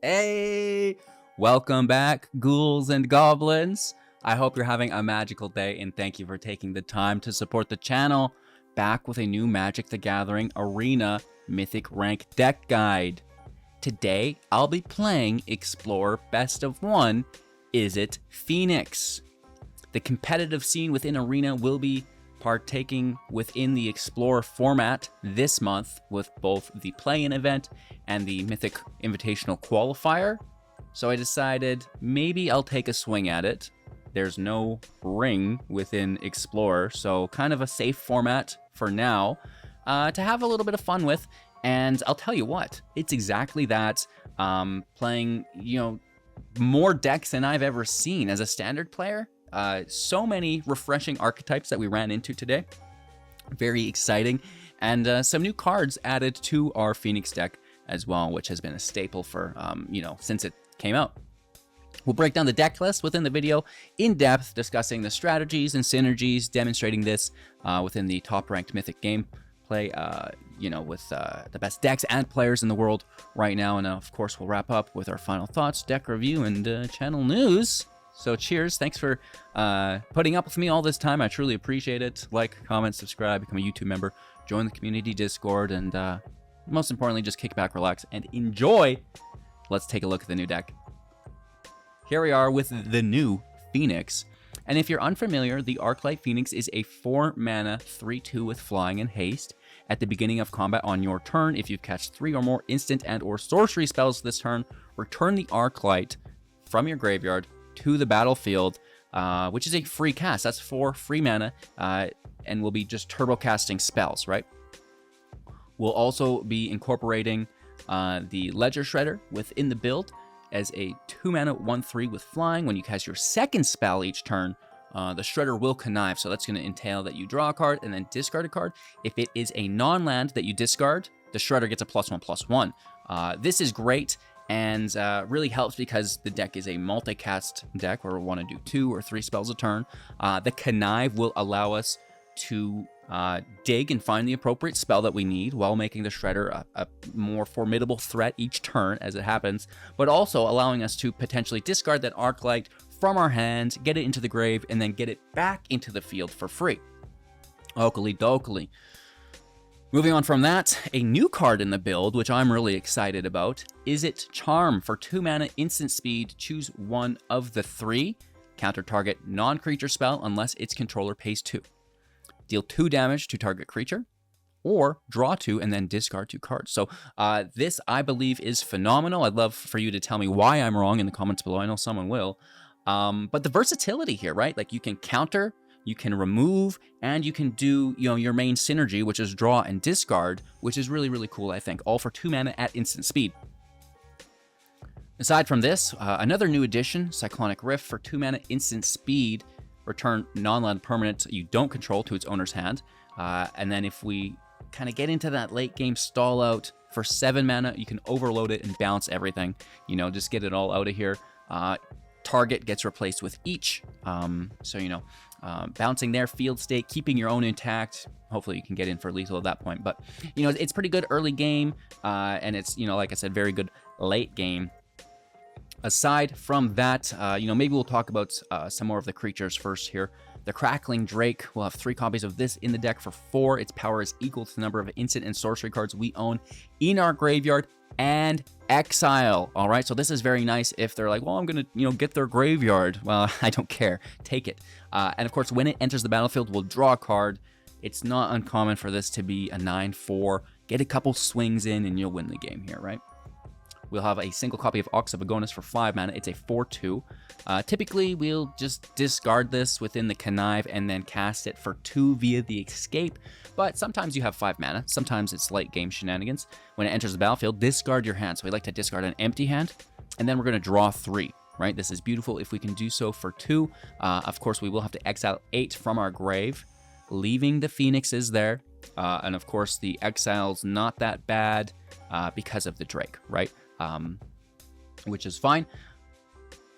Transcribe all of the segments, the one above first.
Hey! Welcome back, ghouls and goblins. I hope you're having a magical day, and thank you for taking the time to support the channel. Back with a new Magic the Gathering Arena Mythic Rank Deck Guide. Today, I'll be playing Explore Best of 1 Izzet Phoenix. The competitive scene within Arena will be partaking within the Explore format this month with both the play-in event and the Mythic Invitational Qualifier. So I decided maybe I'll take a swing at it. There's no ring within Explore, so kind of a safe format for now to have a little bit of fun with. And I'll tell you what, it's exactly that. Playing, more decks than I've ever seen as a standard player. So many refreshing archetypes that we ran into today. Very exciting. And some new cards added to our Phoenix deck as well, which has been a staple for, since it came out. We'll break down the deck list within the video in depth, discussing the strategies and synergies, demonstrating this within the top-ranked Mythic gameplay, with the best decks and players in the world right now. And of course, we'll wrap up with our final thoughts, deck review, and channel news. So cheers, thanks for putting up with me all this time. I truly appreciate it. Like, comment, subscribe, become a YouTube member, join the community Discord, and most importantly, just kick back, relax, and enjoy. Let's take a look at the new deck. Here we are with the new Phoenix. And if you're unfamiliar, the Arclight Phoenix is a 4-mana 3/2 with flying and haste. At the beginning of combat on your turn, if you've cast 3 or more instant and or sorcery spells this turn, return the Arclight from your graveyard to the battlefield, which is a free cast. That's 4 free mana, and we'll be just turbo casting spells, right? We'll also be incorporating the Ledger Shredder within the build as a 2-mana 1/3 with flying. When you cast your second spell each turn, the Shredder will connive. So that's going to entail that you draw a card and then discard a card. If it is a non-land that you discard, the Shredder gets a +1/+1. This is great. And really helps because the deck is a multicast deck where we want to do 2 or 3 spells a turn. The Connive will allow us to dig and find the appropriate spell that we need while making the Shredder a more formidable threat each turn as it happens, but also allowing us to potentially discard that Arclight from our hand, get it into the grave, and then get it back into the field for free. Oakley dokley. Moving on from that, a new card in the build, which I'm really excited about, Izzet Charm. For 2 mana instant speed, choose one of the 3. Counter target non-creature spell unless its controller pays 2. Deal 2 damage to target creature, or draw 2 and then discard 2 cards. So this, I believe, is phenomenal. I'd love for you to tell me why I'm wrong in the comments below. I know someone will. But the versatility here, right? Like you can counter, you can remove, and you can do, your main synergy, which is draw and discard, which is really, really cool, I think. All for 2 mana at instant speed. Aside from this, another new addition, Cyclonic Rift. For 2 mana instant speed, return non-land permanent you don't control to its owner's hand. And then if we kind of get into that late game stall out, for 7 mana, you can overload it and bounce everything. Just get it all out of here. Target gets replaced with each. Bouncing their field state, keeping your own intact. Hopefully you can get in for lethal at that point. But, it's pretty good early game. And it's, like I said, very good late game. Aside from that, maybe we'll talk about some more of the creatures first here. The Crackling Drake will have 3 copies of this in the deck for 4. Its power is equal to the number of instant and sorcery cards we own in our graveyard and exile. All right, so this is very nice if they're like, well, I'm gonna get their graveyard. Well, I don't care, take it. And of course, when it enters the battlefield, we'll draw a card. It's not uncommon for this to be a 9/4. Get a couple swings in and you'll win the game here, right? We'll have a single copy of Ox of Agonas for 5 mana. It's a 4/2. Typically, we'll just discard this within the Connive and then cast it for 2 via the Escape. But sometimes you have 5 mana. Sometimes it's late game shenanigans. When it enters the battlefield, discard your hand. So we like to discard an empty hand. And then we're going to draw 3, right? This is beautiful if we can do so for 2. Of course, we will have to exile 8 from our grave, leaving the Phoenixes there. And of course, the exile's not that bad because of the Drake, right? Which is fine.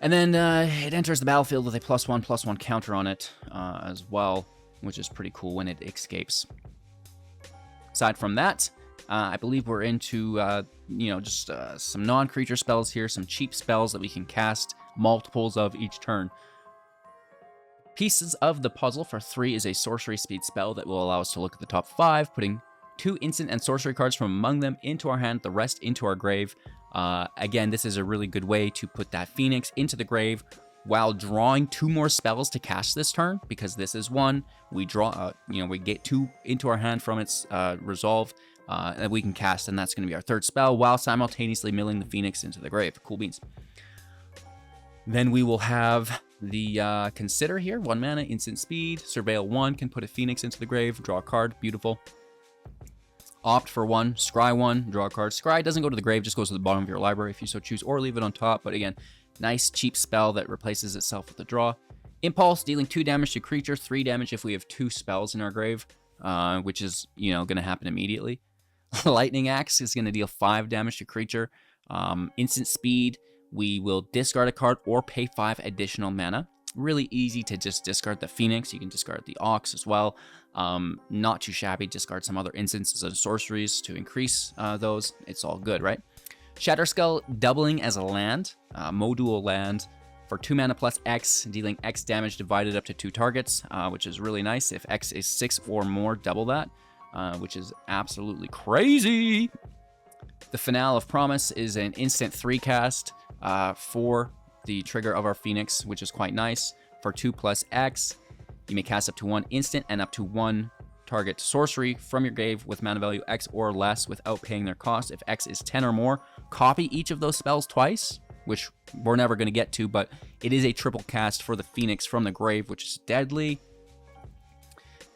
And then it enters the battlefield with a +1/+1 counter on it as well, which is pretty cool when it escapes. Aside from that, I believe we're into, you know, just some non-creature spells here, some cheap spells that we can cast multiples of each turn. Pieces of the Puzzle for 3 is a sorcery speed spell that will allow us to look at the top 5, putting 2 instant and sorcery cards from among them into our hand, the rest into our grave. Again, this is a really good way to put that Phoenix into the grave while drawing 2 more spells to cast this turn, because this is 1. We draw, you know, we get 2 into our hand from its resolve that we can cast, and that's going to be our 3rd spell while simultaneously milling the Phoenix into the grave. Cool beans. Then we will have the Consider here. 1 mana, instant speed. Surveil 1 can put a Phoenix into the grave. Draw a card. Beautiful. Opt for 1. Scry 1. Draw a card. Scry doesn't go to the grave, just goes to the bottom of your library if you so choose, or leave it on top. But again, nice cheap spell that replaces itself with a draw. Impulse, dealing 2 damage to creature, 3 damage if we have 2 spells in our grave, which is, you know, going to happen immediately. Lightning Axe is going to deal 5 damage to creature. Instant speed, we will discard a card or pay 5 additional mana. Really easy to just discard the Phoenix. You can discard the Ox as well. Not too shabby. Discard some other instances of sorceries to increase those. It's all good, right? Shatterskull, doubling as a land, module land for 2 mana plus X, dealing X damage divided up to 2 targets, which is really nice. If X is 6 or more, double that, which is absolutely crazy. The Finale of Promise is an instant 3 cast for the trigger of our Phoenix, which is quite nice. For 2 plus X, you may cast up to 1 instant and up to 1 target sorcery from your grave with mana value X or less without paying their cost. If X is 10 or more, copy each of those spells twice, which we're never going to get to, but it is a triple cast for the Phoenix from the grave, which is deadly.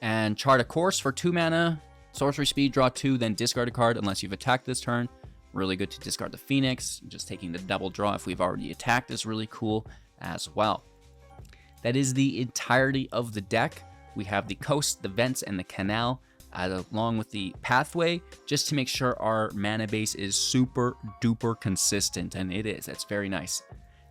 And Chart a Course for 2 mana, sorcery speed, draw 2, then discard a card unless you've attacked this turn. Really good to discard the Phoenix. Just taking the double draw if we've already attacked is really cool as well. That is the entirety of the deck. We have the Coast, the Vents, and the Canal, along with the Pathway, just to make sure our mana base is super duper consistent, and it is. That's very nice.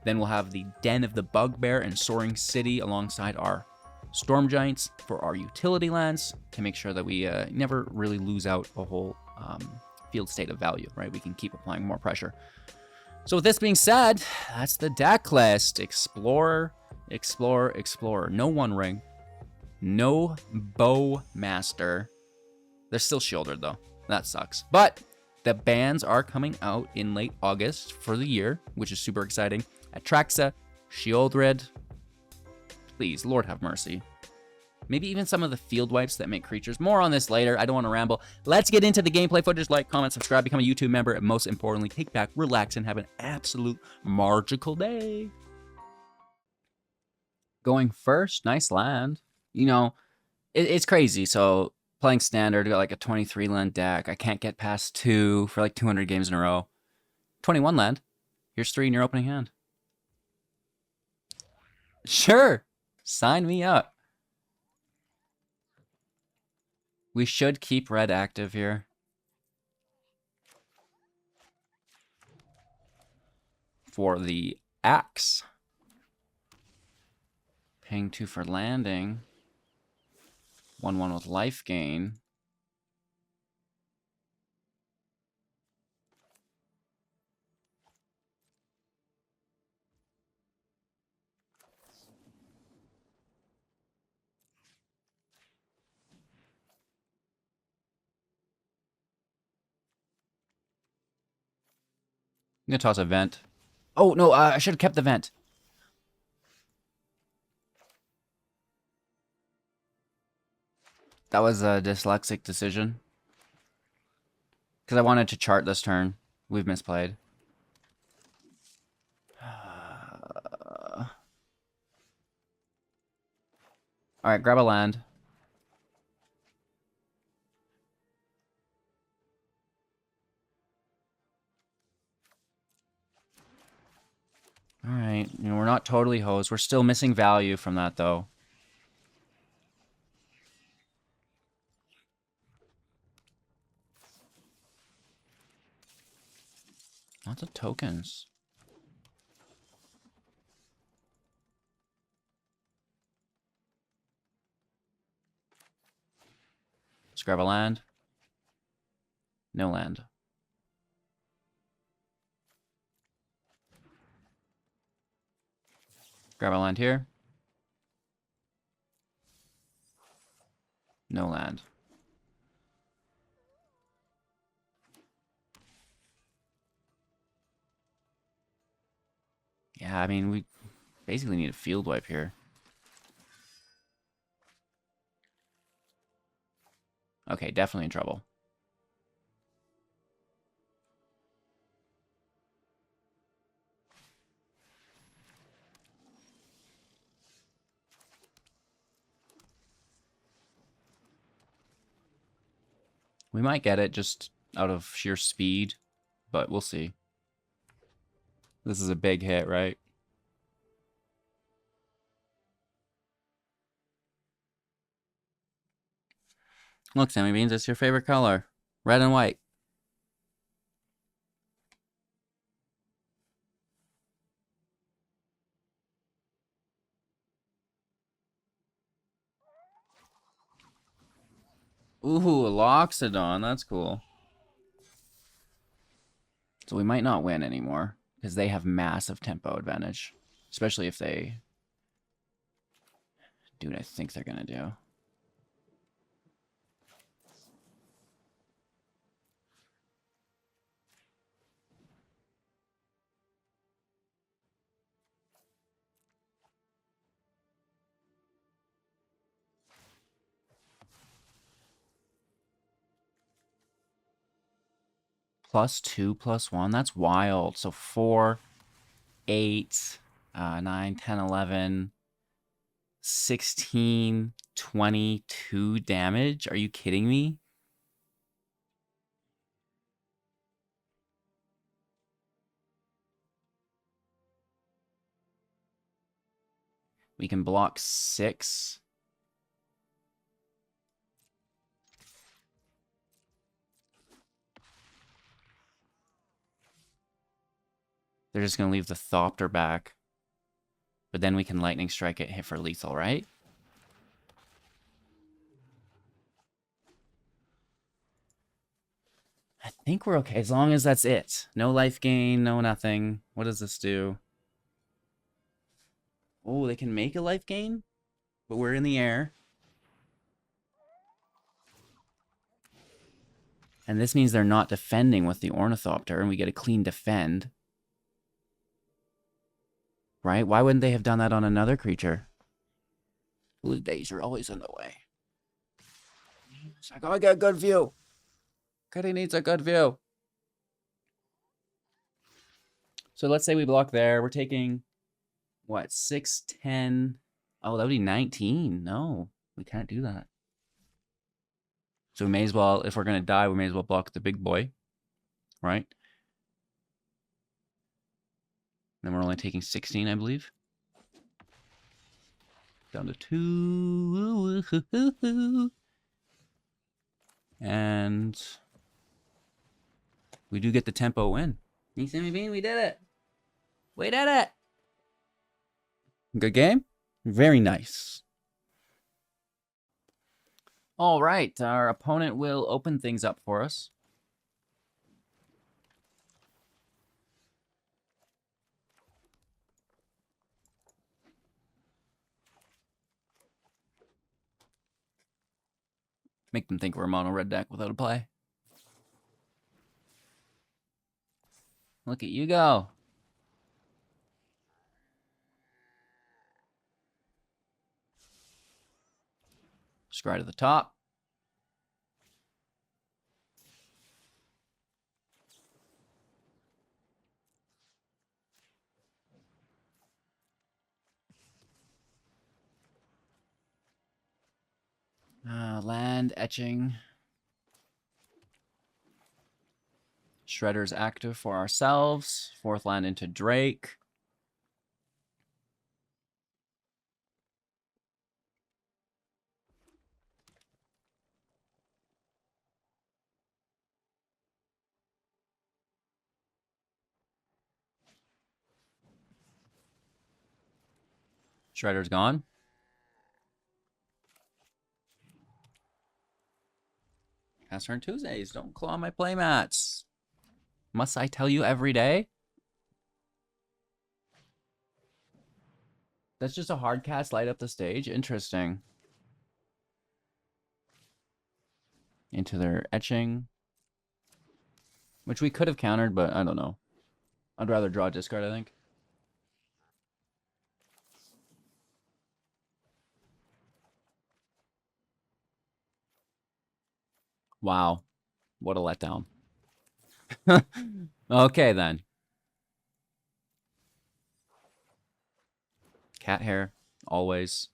Then we'll have the Den of the Bugbear and Soaring City alongside our Storm Giants for our utility lands to make sure that we never really lose out a whole field state of value, right? We can keep applying more pressure. So with this being said, that's the deck list. Explorer, Explorer, Explorer. No One Ring. No Bowmaster. They're still shielded though. That sucks. But the bans are coming out in late August for the year, which is super exciting. Atraxa, Shieldred. Please, Lord have mercy. Maybe even some of the field wipes that make creatures. More on this later. I don't want to ramble. Let's get into the gameplay footage. Like, comment, subscribe, become a YouTube member, and most importantly, take back, relax, and have an absolute magical day. Going first, nice land. You know, it's crazy. So playing standard, got like a 23 land deck. I can't get past 2 for like 200 games in a row. 21 land. Here's 3 in your opening hand. Sure. Sign me up. We should keep red active here. For the axe. Paying 2 for landing. 1/1 with life gain. I'm gonna toss a vent. Oh, no, I should have kept the vent. That was a dyslexic decision. Because I wanted to chart this turn. We've misplayed. Alright, grab a land. Alright, you know, we're not totally hosed. We're still missing value from that, though. Lots of tokens. Let's grab a land. No land. Grab a land here. No land. Yeah, I mean, we basically need a field wipe here. Okay, definitely in trouble. We might get it just out of sheer speed, but we'll see. This is a big hit, right? Look, Sammy Beans, it's your favorite color. Red and white. Ooh, a Loxodon. That's cool. So we might not win anymore because they have massive tempo advantage, especially if they do what I think they're going to do. +2, +1. That's wild. So 4, 8, 9, 10, 11, 16, 22 damage. Are you kidding me? We can block 6. They're just going to leave the Thopter back. But then we can Lightning Strike it, hit for lethal, right? I think we're okay, as long as that's it. No life gain, no nothing. What does this do? Oh, they can make a life gain? But we're in the air. And this means they're not defending with the Ornithopter, and we get a clean defend. Right? Why wouldn't they have done that on another creature? Blue days are always in the way. It's like, oh, I got a good view. Cuddy needs a good view. So let's say we block there. We're taking, what, 6, 10. Oh, that would be 19. No, we can't do that. So we may as well, if we're going to die, we may as well block the big boy. Right? Then we're only taking 16, I believe. Down to 2. And we do get the tempo win. You see me, Bean? We did it. We did it. Good game. Very nice. All right. Our opponent will open things up for us. Make them think we're a mono red deck without a play. Look at you go. Scry to the top. Land etching. Shredder's active for ourselves. 4th land into Drake. Shredder's gone. Cast Turn Tuesdays. Don't claw my playmats. Must I tell you every day? That's just a hard cast, light up the stage. Interesting. Into their etching. Which we could have countered, but I don't know. I'd rather draw a discard, I think. Wow. What a letdown. Okay, then. Cat hair, always.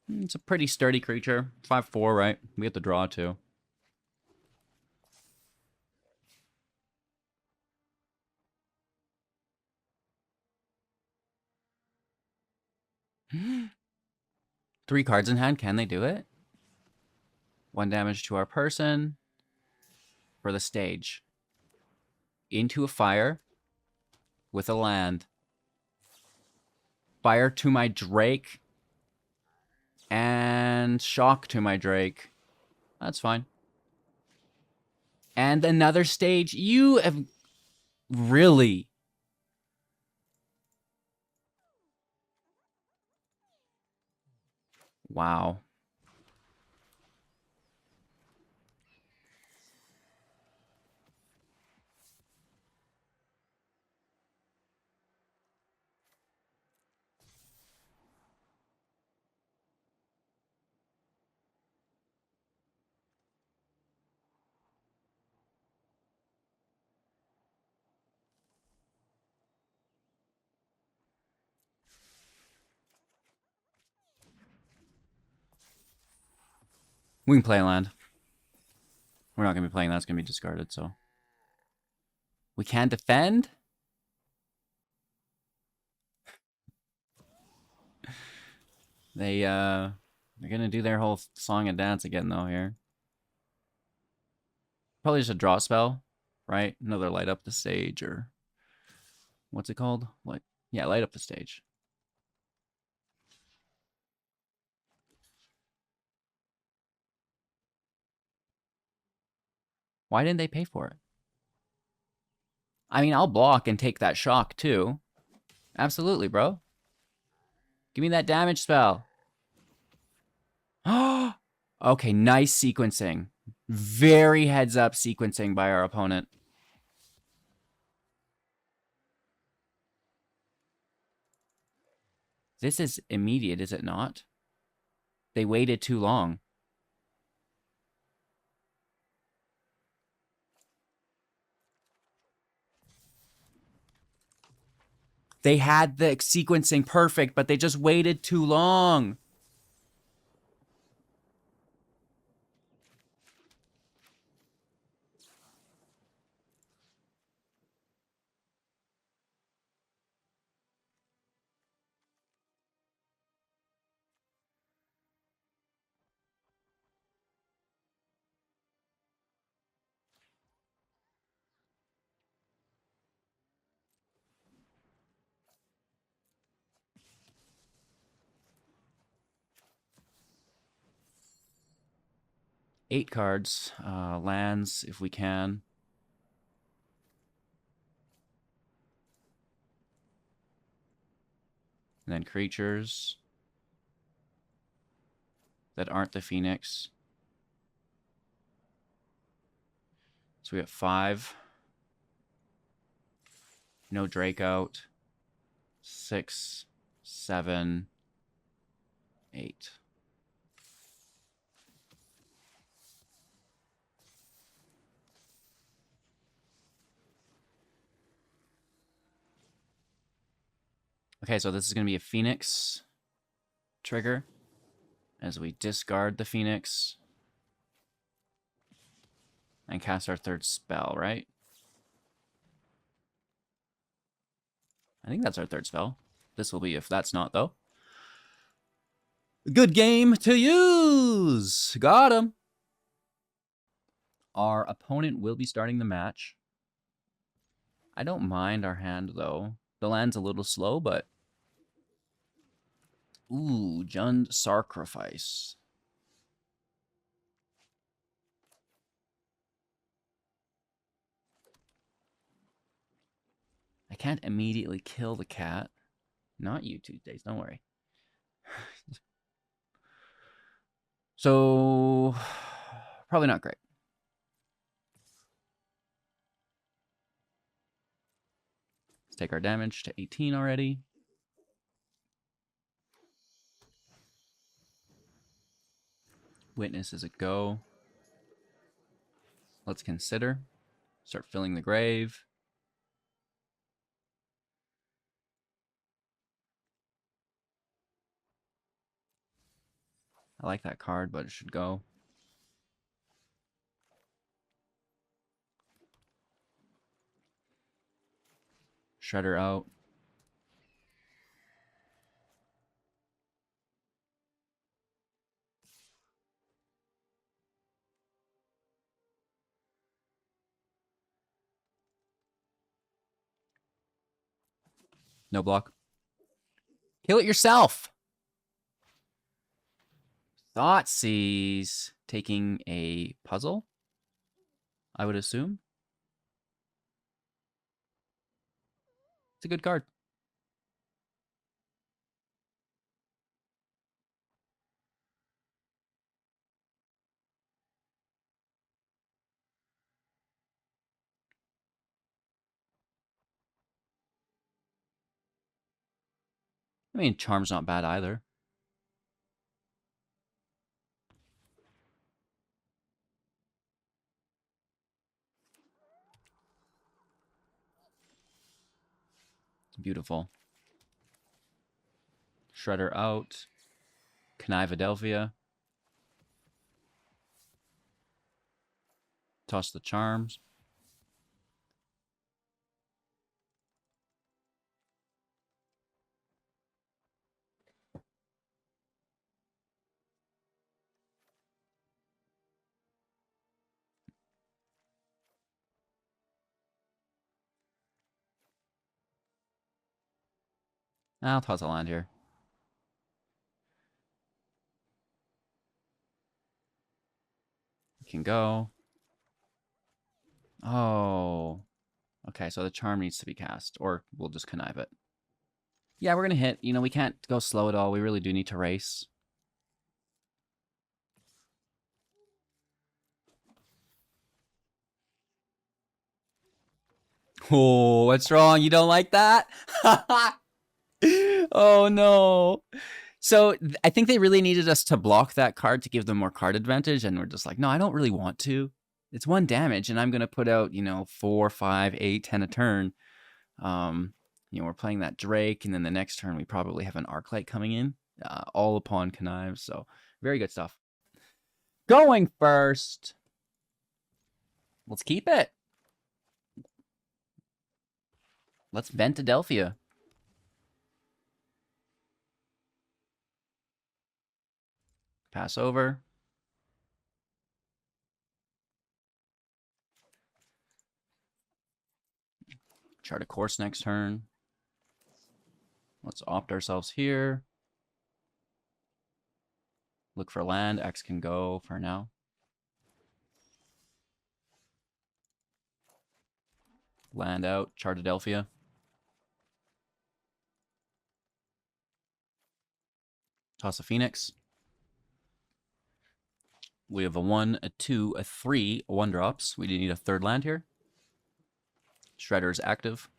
It's a pretty sturdy creature. 5/4, right? We have to draw, too. Three cards in hand. Can they do it? 1 damage to our person. For the stage. Into a fire. With a land. Fire to my Drake. And shock to my Drake. That's fine. And another stage. You have... Really? Wow. We can play a land. We're not going to be playing that. It's going to be discarded, so. We can't defend? They're going to do their whole song and dance again, though, here. Probably just a draw spell, right? Another light up the stage, or... What's it called? Like, yeah, light up the stage. Why didn't they pay for it? I mean, I'll block and take that shock, too. Absolutely, bro. Give me that damage spell. Okay, nice sequencing. Very heads-up sequencing by our opponent. This is immediate, is it not? They waited too long. They had the sequencing perfect, but they just waited too long. Eight cards. Lands, if we can. And then creatures that aren't the Phoenix. So we got 5. No Drake out. 6, 7, 8. Okay, so this is going to be a Phoenix trigger as we discard the Phoenix and cast our 3rd spell, right? I think that's our 3rd spell. This will be if that's not, though. Good game to use! Got him! Our opponent will be starting the match. I don't mind our hand, though. The land's a little slow, but Ooh, Jund Sacrifice. I can't immediately kill the cat. Not you, Tuesdays, don't worry. So, probably not great. Let's take our damage to 18 already. Witness is a go. Let's consider. Start filling the grave. I like that card, but it should go. Shredder out. No block. Kill it yourself. Thoughtseize. Taking a puzzle, I would assume. It's a good card. I mean, Charm's not bad either. It's beautiful. Shredder out. Connivadelphia. Toss the charms. I'll toss a land here. Can go. Oh. Okay, so the charm needs to be cast, or we'll just connive it. Yeah, we're going to hit. You know, we can't go slow at all. We really do need to race. Oh, what's wrong? You don't like that? Oh, no. So I think they really needed us to block that card to give them more card advantage. And we're just like, no, I don't really want to. It's 1 damage, and I'm going to put out, you know, 4, 5, 8, 10 a turn. You know, we're playing that Drake, and then the next turn we probably have an Arclight coming in, all upon connives. So very good stuff. Going first. Let's keep it. Let's Ventadelphia. Pass over. Chart a course next turn. Let's opt ourselves here. Look for land. X can go for now. Land out. Chartadelphia. Toss a Phoenix. We have a 1, a 2, a 3, 1-drops. We need a 3rd land here. Shredder is active.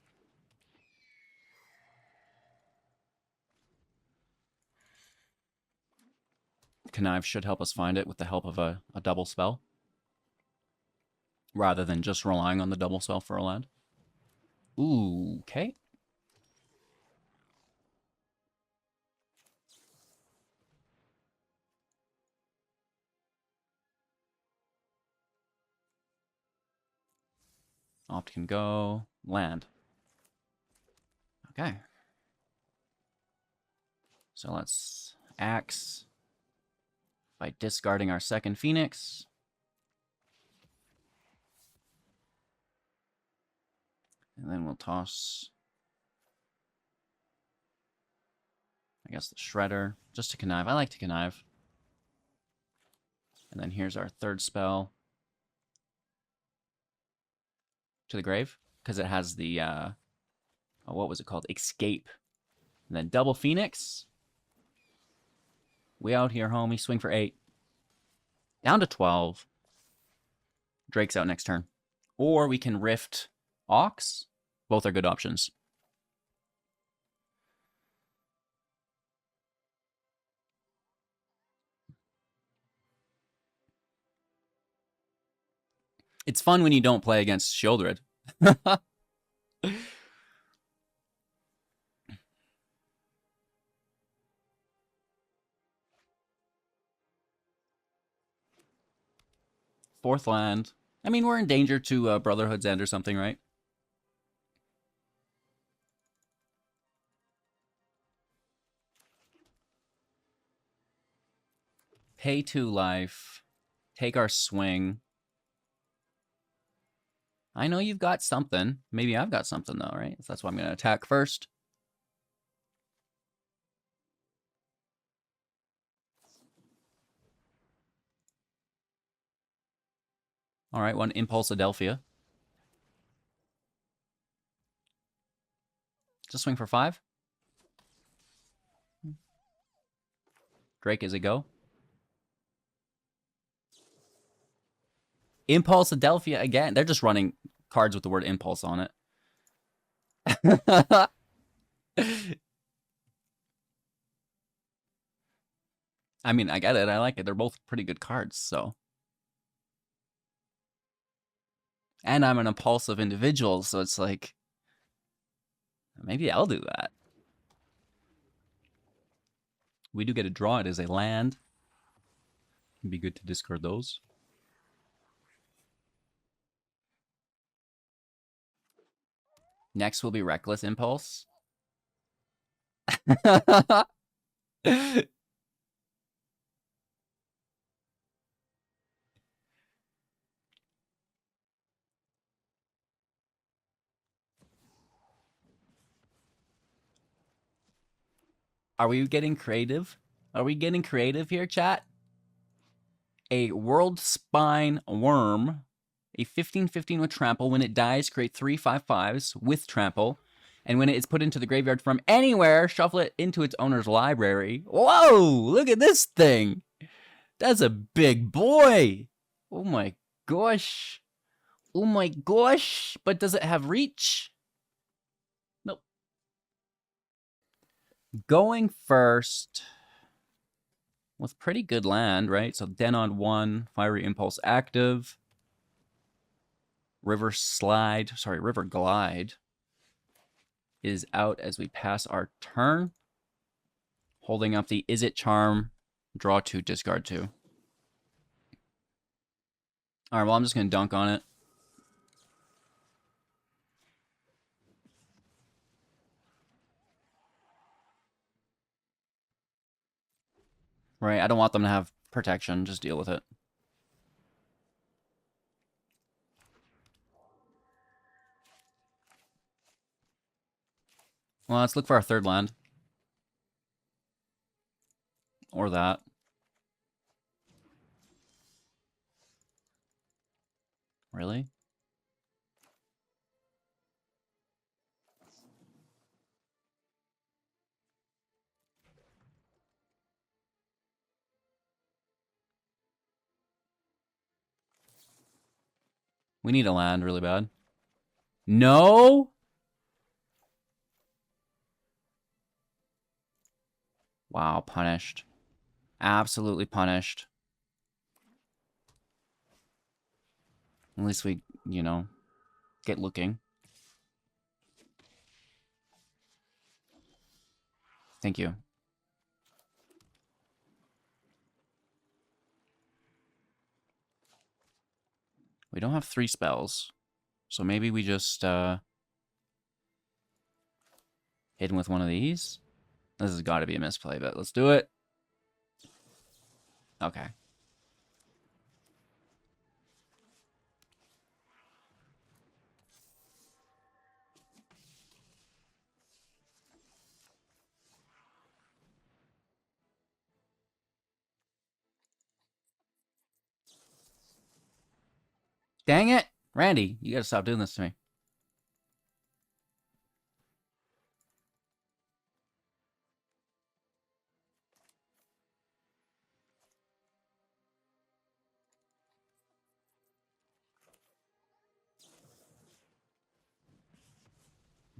Connive should help us find it with the help of a double spell, rather than just relying on the double spell for a land. Ooh, okay. Opt can go. Land. Okay. So let's axe by discarding our 2nd Phoenix. And then we'll toss, I guess the Shredder, just to connive. I like to connive. And then here's our third spell. To the grave, because it has the, what was it called? Escape. And then double Phoenix. We out here, homie. Swing for 8. Down to 12. Drake's out next turn. Or we can Rift Ox. Both are good options. It's fun when you don't play against Shieldred. Fourth land. I mean, we're in danger to Brotherhood's End or something, right? Pay 2 life. Take our swing. I know you've got something. Maybe I've got something, though, right? So that's why I'm going to attack first. All right, one Impulse Adelphia. Just swing for 5. Drake, is it go? Impulse Adelphia again. They're just running cards with the word Impulse on it. I mean, I get it. I like it. They're both pretty good cards, so. And I'm an impulsive individual, so it's like, maybe I'll do that. We do get a draw. It is a land. It'd be good to discard those. Next will be Reckless Impulse. Are we getting creative? Are we getting creative here, chat? A World Spine Worm, a 15/15 with trample. When it dies, create 3 5/5s with trample. And when it is put into the graveyard from anywhere, shuffle it into its owner's library. Whoa, look at this thing. That's a big boy. Oh my gosh. Oh my gosh. But does it have reach? Nope. Going first with pretty good land, right? So Den on 1, Fiery Impulse active. River Glide is out as we pass our turn. Holding up the Izzet Charm, draw 2, discard 2. All right, well, I'm just going to dunk on it. Right, I don't want them to have protection. Just deal with it. Well, let's look for our third land. Or that. Really? We need a land really bad. No? Wow, punished. Absolutely punished. At least we, you know, get looking. Thank you. We don't have 3 spells. So maybe we just hit him with one of these. This has got to be a misplay, but let's do it. Okay. Dang it! Randy, you gotta stop doing this to me.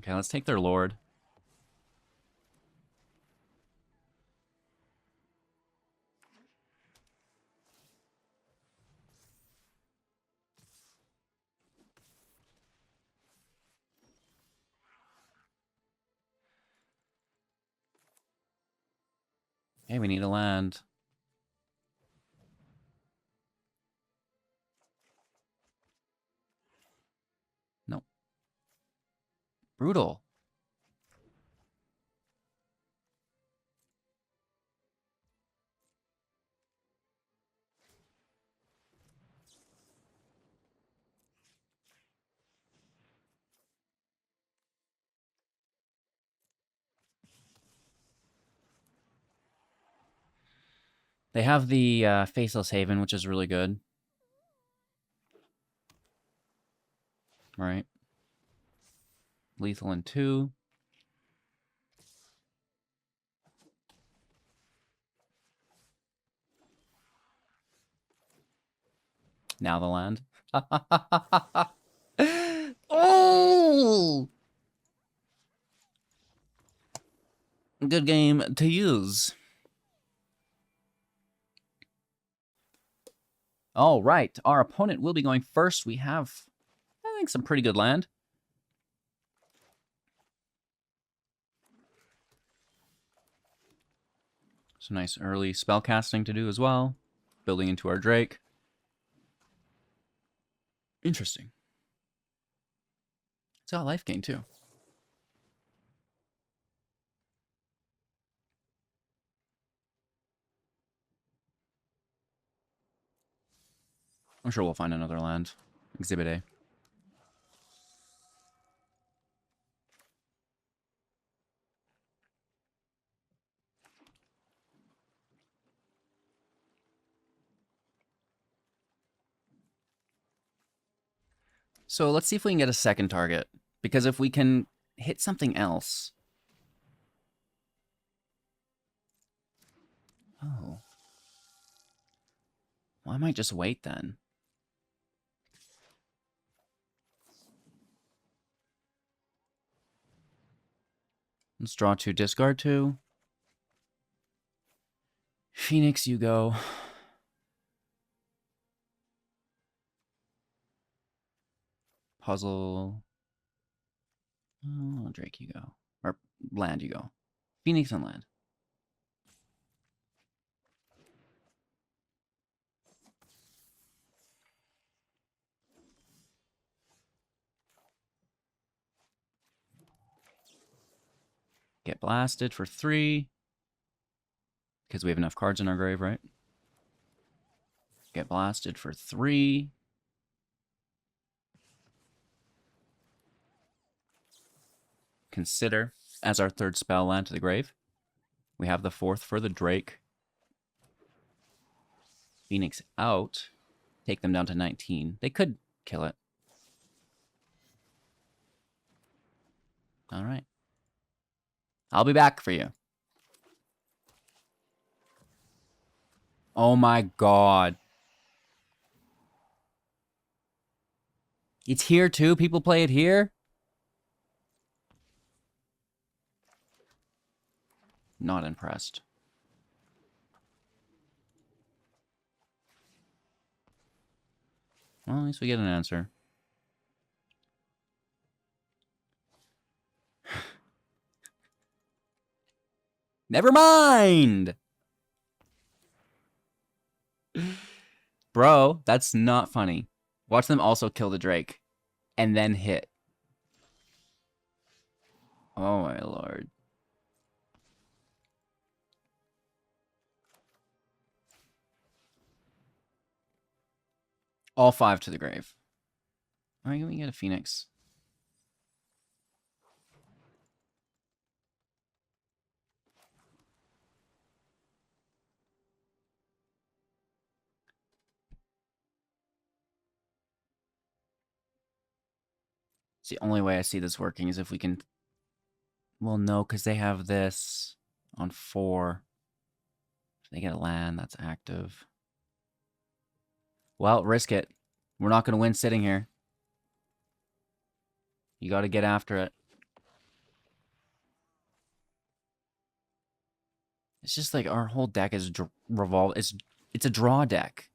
Okay, let's take their lord. Hey, we need a land. Nope. Brutal. They have the Faceless Haven, which is really good. Right. Lethal in 2. Now the land. Oh! Good game to use. All right, our opponent will be going first. We have, I think, some pretty good land. Some nice early spell casting to do as well. Building into our Drake. Interesting. It's got life gain too. I'm sure we'll find another land. Exhibit A. So let's see if we can get a second target. Because if we can hit something else... Oh. Well, I might just wait then. Let's draw 2, discard 2. Phoenix, you go. Puzzle. Oh, Drake, you go. Or land, you go. Phoenix and land. Get blasted for 3. Because we have enough cards in our grave, right? Get blasted for 3. Consider as our third spell land to the grave. We have the 4th for the Drake. Phoenix out. Take them down to 19. They could kill it. All right. I'll be back for you. Oh my god. It's here too? People play it here? Not impressed. Well, at least we get an answer. Never mind! Bro, that's not funny. Watch them also kill the Drake. And then hit. Oh my lord. All 5 to the grave. Alright, can we get a Phoenix? It's the only way I see this working is if we can... Well, no, because they have this on 4. If they get a land, that's active. Well, risk it. We're not going to win sitting here. You got to get after it. It's just like our whole deck is revolved. It's a draw deck.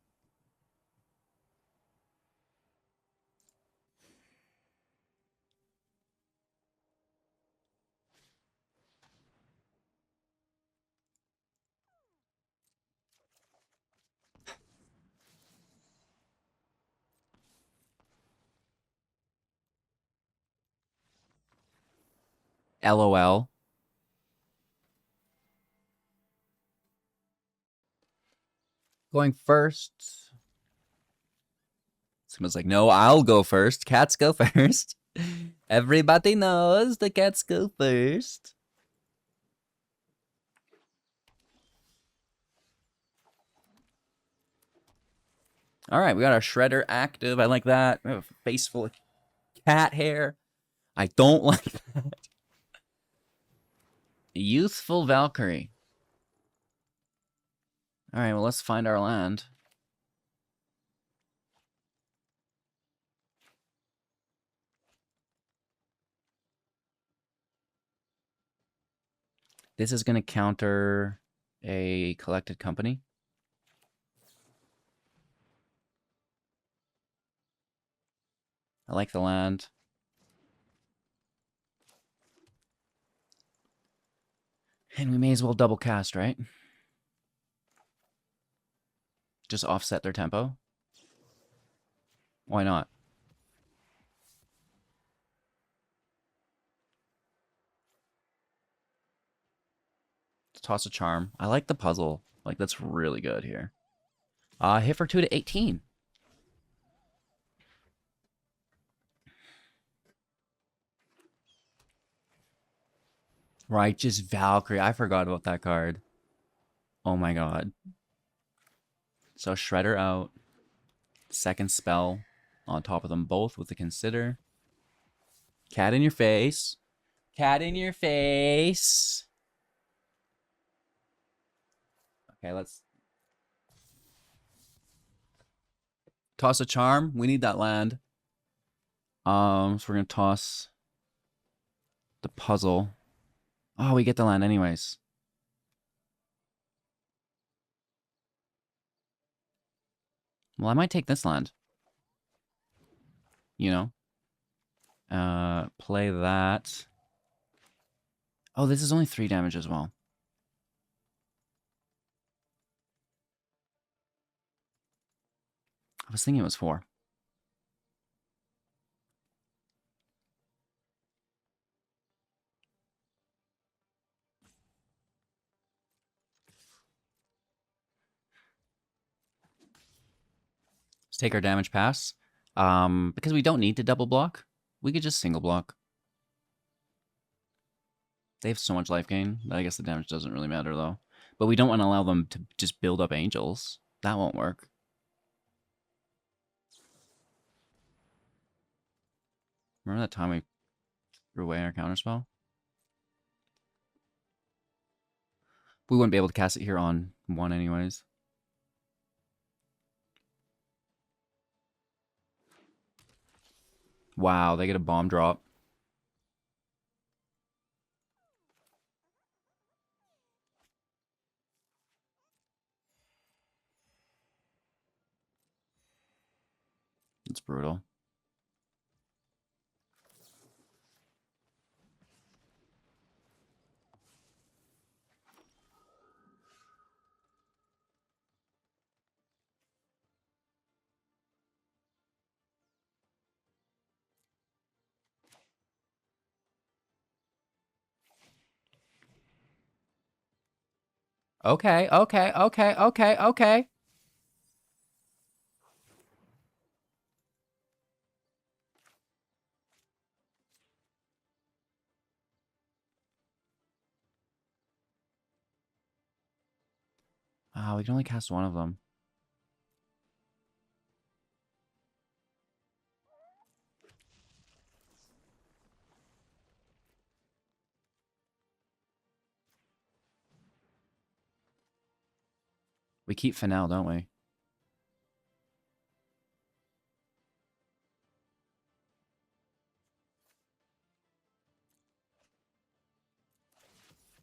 LOL. Going first. Someone's like, no, I'll go first. Cats go first. Everybody knows the cats go first. All right, we got our shredder active. I like that. We have a face full of cat hair. I don't like that. Youthful Valkyrie. All right, well, let's find our land. This is going to counter a collected company. I like the land. And we may as well double cast, right? Just offset their tempo. Why not? Let's toss a charm. I like the puzzle. Like, that's really good here. Hit for 2 to 18. Righteous Valkyrie. I forgot about that card. Oh my god. So Shredder out. Second spell on top of them both with the Consider. Cat in your face. Cat in your face. Okay, let's toss a charm. We need that land. So we're gonna toss the puzzle. Oh, we get the land anyways. Well, I might take this land. You know? Play that. Oh, this is only 3 damage as well. I was thinking it was 4. Let's take our damage pass. Because we don't need to double block, we could just single block. They have so much life gain that I guess the damage doesn't really matter, though. But we don't want to allow them to just build up angels. That won't work. Remember that time we threw away our counterspell? We wouldn't be able to cast it here on 1 anyways. Wow, they get a bomb drop. It's brutal. Okay. We can only cast 1 of them. We keep Finale, don't we?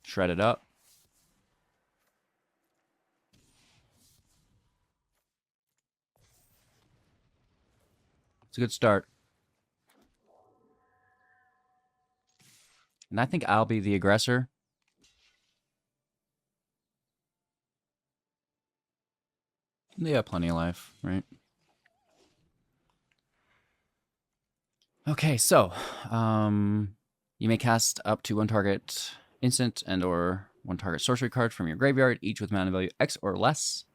Shred it up. It's a good start. And I think I'll be the aggressor. They have plenty of life, right? Okay, so you may cast up to one target instant and or one target sorcery card from your graveyard, each with mana value X or less.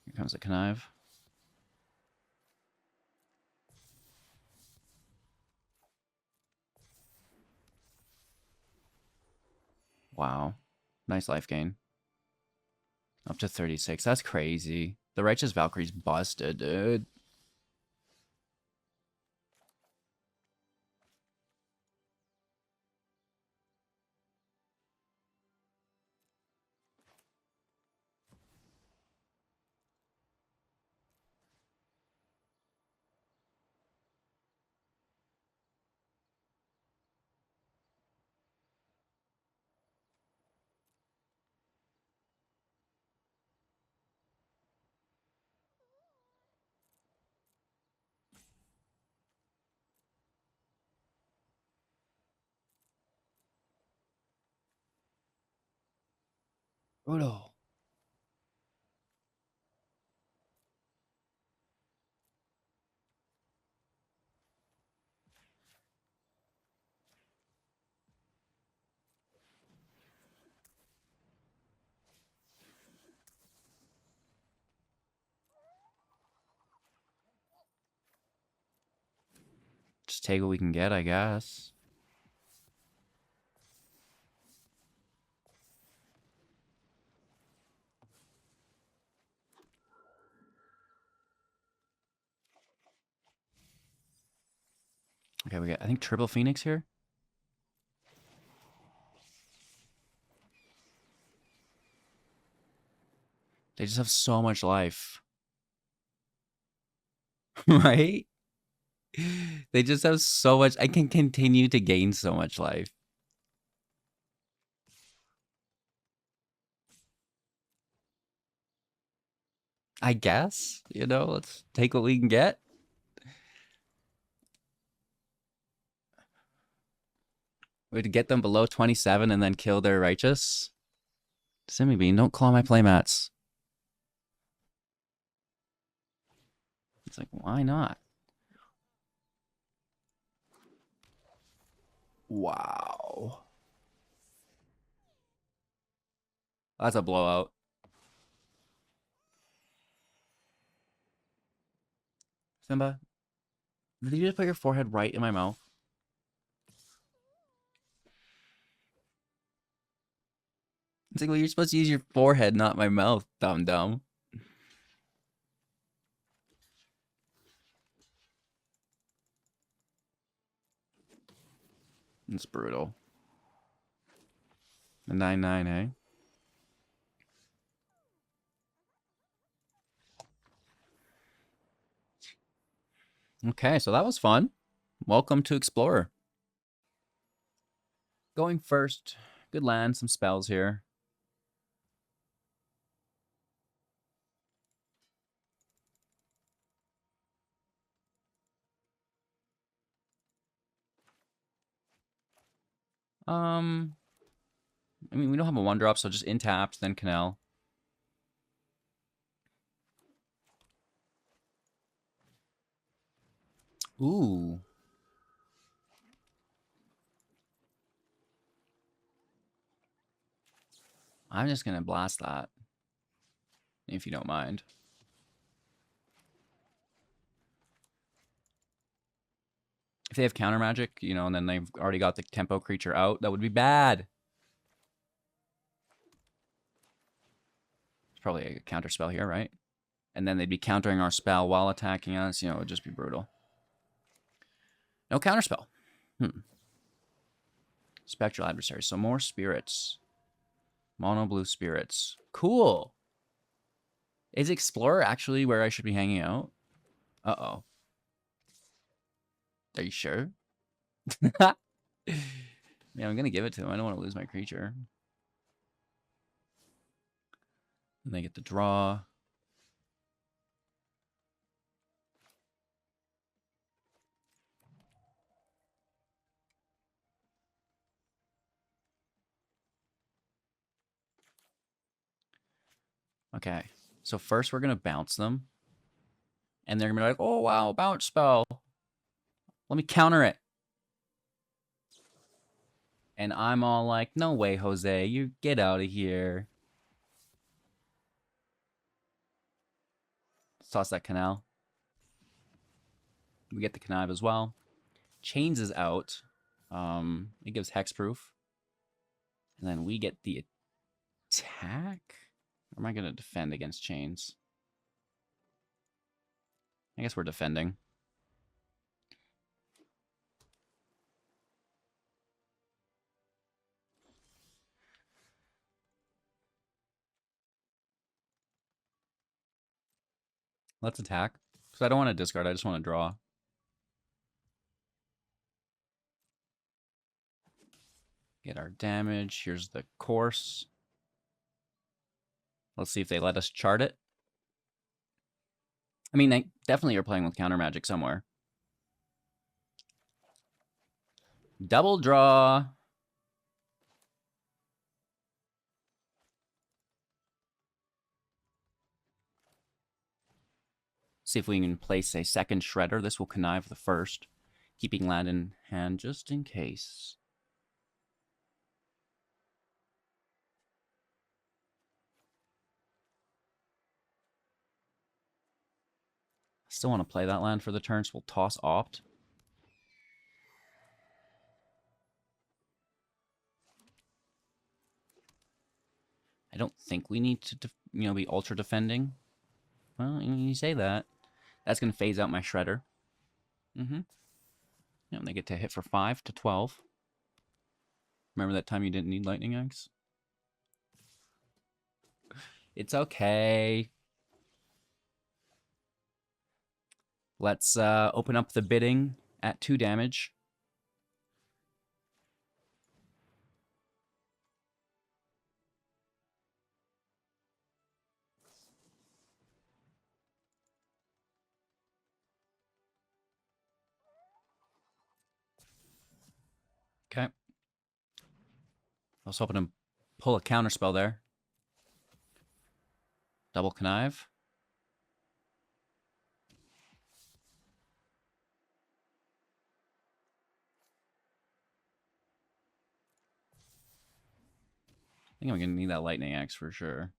Here comes the Connive. Wow. Nice life gain. Up to 36. That's crazy. The Righteous Valkyrie's busted, dude. Brutal. Just take what we can get, I guess. Okay, we got, I think, triple Phoenix here. They just have so much life. Right? They just have so much. I can continue to gain so much life. I guess, you know, let's take what we can get. We'd get them below 27 and then kill their Righteous. Simibean, don't claw my playmats. It's like, why not? Wow. That's a blowout. Simba, did you just put your forehead right in my mouth? It's like, well, you're supposed to use your forehead, not my mouth, dumb. It's brutal. The 9/9, hey? Okay, so that was fun. Welcome to Explorer. Going first. Good land, some spells here. I mean, we don't have a 1-drop, so just intapped, then Canal. Ooh. I'm just going to blast that, if you don't mind. If they have counter magic, you know, and then they've already got the tempo creature out, that would be bad. It's probably a counter spell here, right? And then they'd be countering our spell while attacking us. You know, it would just be brutal. No counter spell. Spectral adversary. So more spirits. Mono blue spirits. Cool. Is Explorer actually where I should be hanging out? Uh-oh. Are you sure? Yeah, I'm going to give it to him. I don't want to lose my creature. And they get to draw. Okay. So first we're going to bounce them. And they're going to be like, oh, wow, bounce spell. Let me counter it. And I'm all like, no way, Jose. You get out of here. Let's toss that canal. We get the connive as well. Chains is out. It gives hexproof. And then we get the attack. Or am I going to defend against chains? I guess we're defending. Let's attack. Because I don't want to discard. I just want to draw. Get our damage. Here's the course. Let's see if they let us chart it. I mean, they definitely are playing with counter magic somewhere. Double draw. See if we can place a second Shredder. This will connive the first, keeping land in hand just in case. Still want to play that land for the turn, so we'll toss Opt. I don't think we need to, be ultra defending. Well, when you say that, that's going to phase out my Shredder. Yeah, they get to hit for 5 to 12. Remember that time you didn't need Lightning Axe? It's okay. Let's open up the bidding at 2 damage. Okay. I was hoping to pull a counter spell there. Double connive. I think I'm going to need that Lightning Axe for sure.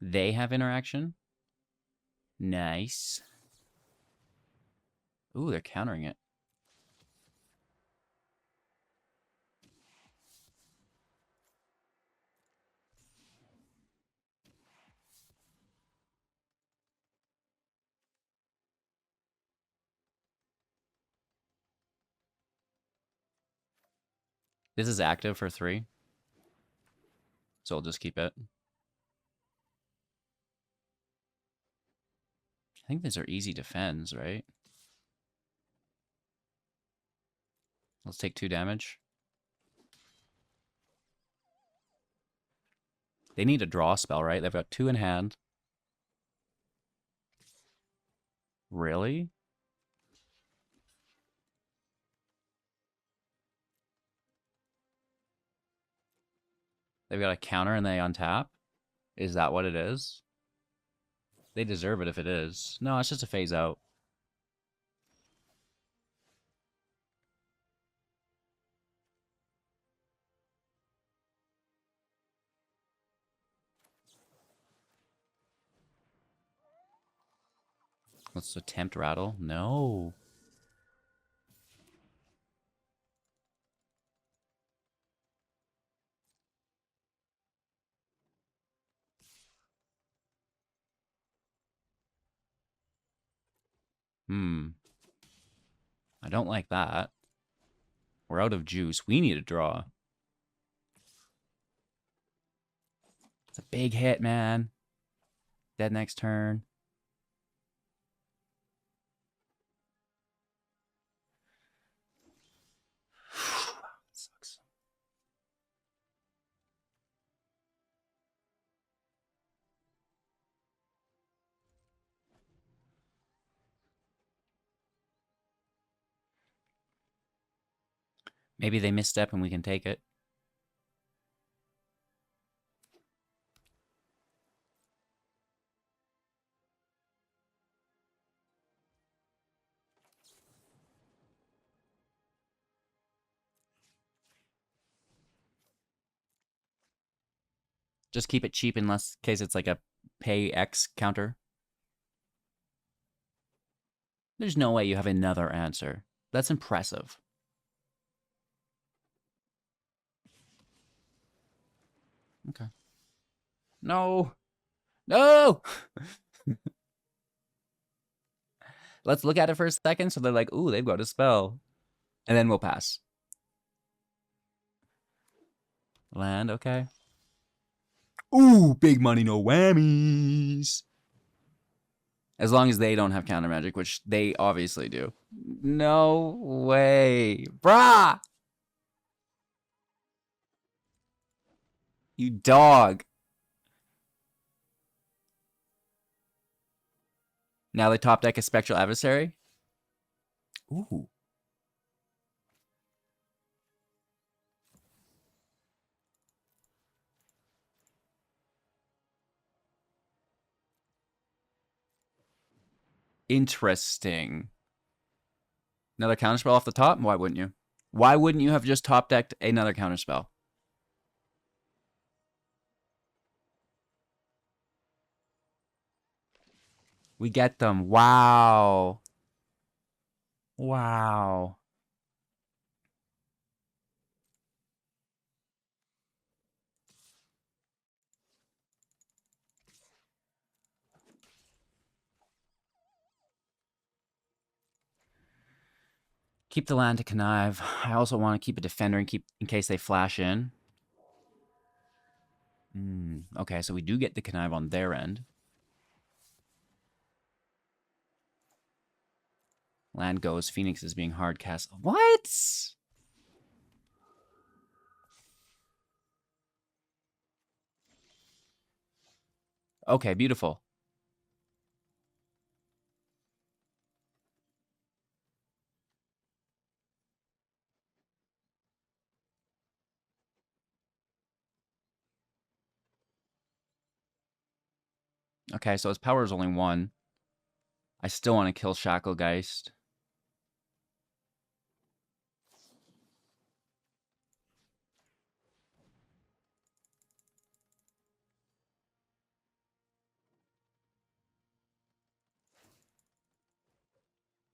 They have interaction. Nice. Ooh, they're countering it. This is active for 3. So I'll just keep it. I think these are easy defends, right? Let's take 2 damage. They need a draw spell, right? They've got 2 in hand. Really? They've got a counter and they untap? Is that what it is? They deserve it if it is. No, it's just a phase out. Let's attempt rattle. No. I don't like that. We're out of juice. We need a draw. It's a big hit, man. Dead next turn. Sucks. Maybe they misstep and we can take it. Just keep it cheap unless case it's like a pay X counter. There's no way you have another answer. That's impressive. Okay. No. No! Let's look at it for a second. So they're like, ooh, they've got a spell. And then we'll pass. Land, okay. Ooh, big money, no whammies. As long as they don't have counter magic, which they obviously do. No way. Brah! You dog. Now they top deck a Spectral Adversary. Ooh. Interesting. Another counterspell off the top? Why wouldn't you? Why wouldn't you have just top decked another counterspell? We get them. Wow. Wow. Keep the land to connive. I also want to keep a defender and keep in case they flash in. Okay, so we do get the connive on their end. Land goes. Phoenix is being hard cast. What? Okay, beautiful. Okay, so his power is only 1. I still want to kill Shacklegeist.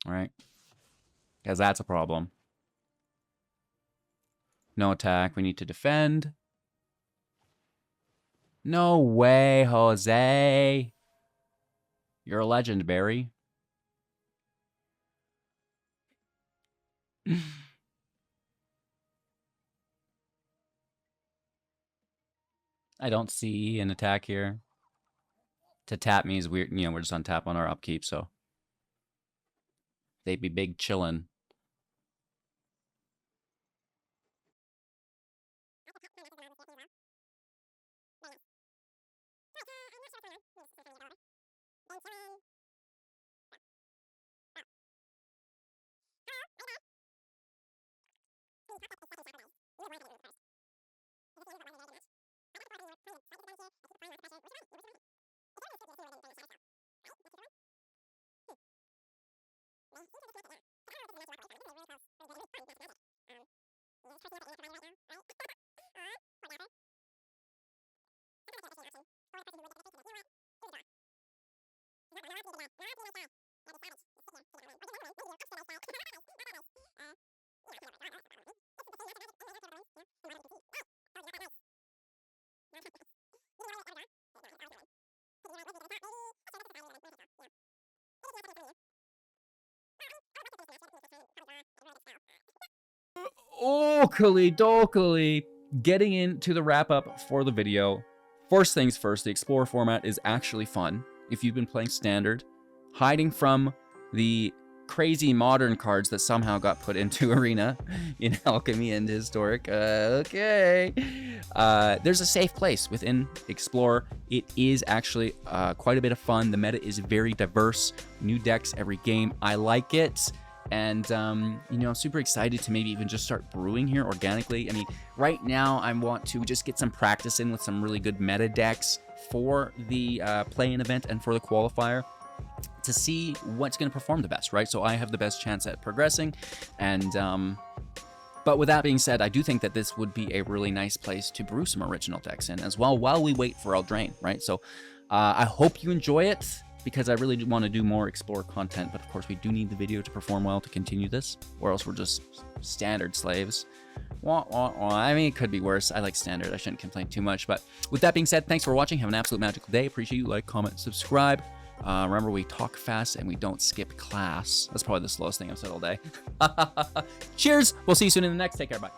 All right. Because that's a problem. No attack. We need to defend. No way, Jose. You're a legend, Barry. I don't see an attack here. To tap me is weird. You know, we're just on tap on our upkeep, so they'd be big chillin'. Okily dokily. Getting into the wrap up for the video. First things first, the Explorer format is actually fun. If you've been playing Standard, hiding from the crazy modern cards that somehow got put into Arena in Alchemy and Historic. Okay. There's a safe place within Explorer. It is actually quite a bit of fun. The meta is very diverse. New decks every game. I like it. And, you know, I'm super excited to maybe even just start brewing here organically. I mean, right now I want to just get some practice in with some really good meta decks for the play-in event and for the qualifier, to see what's going to perform the best, right? So I have the best chance at progressing. And, but with that being said, I do think that this would be a really nice place to brew some original decks in as well while we wait for Eldraine, right? So I hope you enjoy it, because I really do want to do more Explorer content. But of course, we do need the video to perform well to continue this, or else we're just Standard slaves. I mean, it could be worse. I like Standard. I shouldn't complain too much. But with that being said, thanks for watching. Have an absolute magical day. Appreciate you. Like, comment, subscribe. Remember, we talk fast and we don't skip class. That's probably the slowest thing I've said all day. Cheers. We'll see you soon in the next. Take care. Bye.